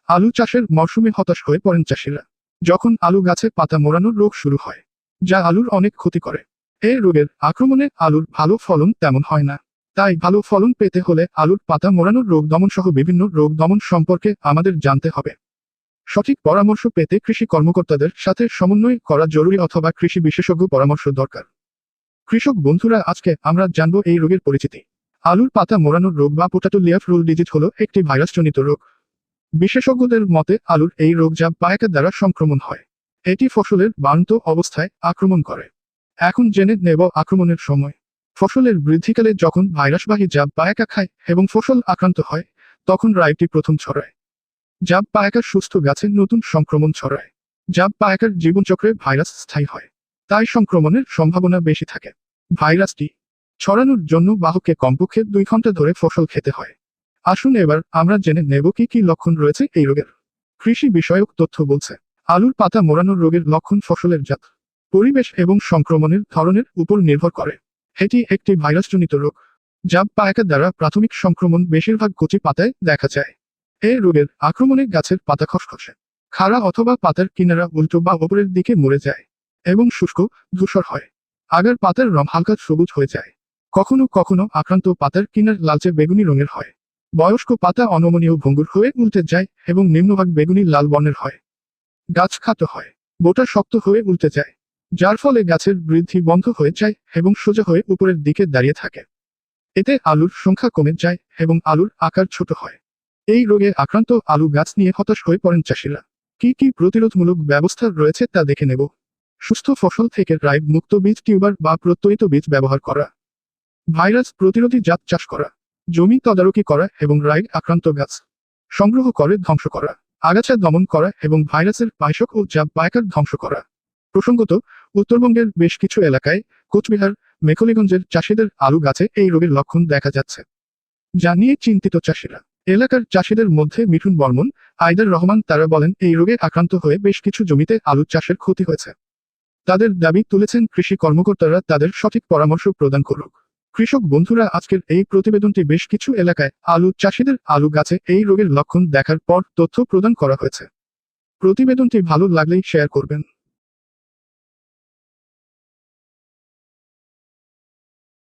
আলু চাষের মরশুমে হতাশ হয়ে পড়েন চাষিরা যখন আলু গাছে পাতা মোড়ানোর রোগ শুরু হয়, যা আলুর অনেক ক্ষতি করে। এই রোগের আক্রমণে আলুর ভালো ফলন তেমন হয় না। তাই ভালো ফলন পেতে হলে আলুর পাতা মোড়ানোর রোগ দমন সহ বিভিন্ন রোগ দমন সম্পর্কে আমাদের জানতে হবে। সঠিক পরামর্শ পেতে কৃষি কর্মকর্তাদের সাথে সমন্বয় করা জরুরি অথবা কৃষি বিশেষজ্ঞ পরামর্শ দরকার। কৃষক বন্ধুরা, আজকে আমরা জানব এই রোগের পরিচিতি। আলুর পাতা মোড়ানোর রোগ বা পোটাটো লিফ রোল ডিজিজ হলো একটি ভাইরাসজনিত রোগ। বিশেষজ্ঞদের মতে আলুর এই রোগ জাব পায়কের দ্বারা সংক্রমণ হয়। এটি ফসলের বাড়ন্ত অবস্থায় আক্রমণ করে। এখন জেনে নেব আক্রমণের সময়। ফসলের বৃদ্ধিকালে যখন ভাইরাসবাহী জাব পায়কা খায় এবং ফসল আক্রান্ত হয়, তখন রাইটি প্রথম ছড়ায়। জাব পায়কার সুস্থ গাছে নতুন সংক্রমণ ছড়ায়। জাব পায়কার জীবনচক্রে ভাইরাস স্থায়ী হয়, তাই সংক্রমণের সম্ভাবনা বেশি থাকে। ভাইরাসটি ছড়ানোর জন্য বাহককে কমপক্ষে 2 ঘন্টা ধরে ফসল খেতে হয়। আসুন এবার আমরা জেনে নেব কি কি লক্ষণ রয়েছে এই রোগের। কৃষি বিষয়ক তথ্য বলছে, আলুর পাতা মোড়ানোর রোগের লক্ষণ ফসলের জাত, পরিবেশ এবং সংক্রমণের ধরনের উপর নির্ভর করে। এটি একটি ভাইরাসজনিত রোগ। জাব পায়কা দ্বারা প্রাথমিক সংক্রমণ বেশিরভাগ কচি পাতায় দেখা যায়। এই রোগের আক্রমণে গাছের পাতা খসখসে, খাড়া অথবা পাতার কিনারা উল্টো বা ওপরের দিকে মরে যায় এবং শুষ্ক, ধূসর হয়। আগার পাতার রং হালকা সবুজ হয়ে যায়। কখনো কখনো আক্রান্ত পাতার কিনার লালচে বেগুনি রঙের হয়। বয়স্ক পাতা অনমনীয় ভঙ্গুর হয়ে উল্টে যায় এবং নিম্নভাগ বেগুনি লাল বর্ণের হয়। গাছ খাটো হয়, বোটা শক্ত হয়ে উল্টে যায়, যার ফলে গাছের বৃদ্ধি বন্ধ হয়ে যায় এবং সোজা হয়ে উপরের দিকে দাঁড়িয়ে থাকে। এতে আলুর সংখ্যা কমে যায় এবং আলুর আকার ছোট হয়। এই রোগে আক্রান্ত আলু গাছ নিয়ে হতাশ হয়ে পড়েন চাষিরা। কি কি প্রতিরোধমূলক ব্যবস্থা রয়েছে তা দেখে নেব। সুস্থ ফসল থেকে রাইড মুক্ত বীজ টিউবার বা প্রত্যয়িত বীজ ব্যবহার করা। ভাইরাস প্রতিরোধী জাত চাষ করা। জমি তদারকি করা এবং রাইড আক্রান্ত গাছ সংগ্রহ করে ধ্বংস করা। আগাছা দমন করা এবং ভাইরাসের পায়সক ও জাব পায়কার ধ্বংস করা। প্রসঙ্গত, উত্তরবঙ্গের বেশ কিছু এলাকায়, কোচবিহার, মেখলিগঞ্জের চাষিদের আলু গাছে এই রোগের লক্ষণ দেখা যাচ্ছে, যা নিয়ে চিন্তিত চাষিরা। এলাকার চাষিদের মধ্যে মিঠুন বর্মন, আইদার রহমান তারা বলেন এই রোগে আক্রান্ত হয়ে বেশ কিছু জমিতে আলু চাষের ক্ষতি হয়েছে। তাদের দাবি তুলেছেন কৃষি কর্মকর্তারা তাদের সঠিক পরামর্শ প্রদান করুক। কৃষক বন্ধুরা, আজকের এই প্রতিবেদনটি বেশ কিছু এলাকায় আলু চাষিদের আলু গাছে এই রোগের লক্ষণ দেখার পর তথ্য প্রদান করা হয়েছে। প্রতিবেদনটি ভালো লাগলেই শেয়ার করবেন।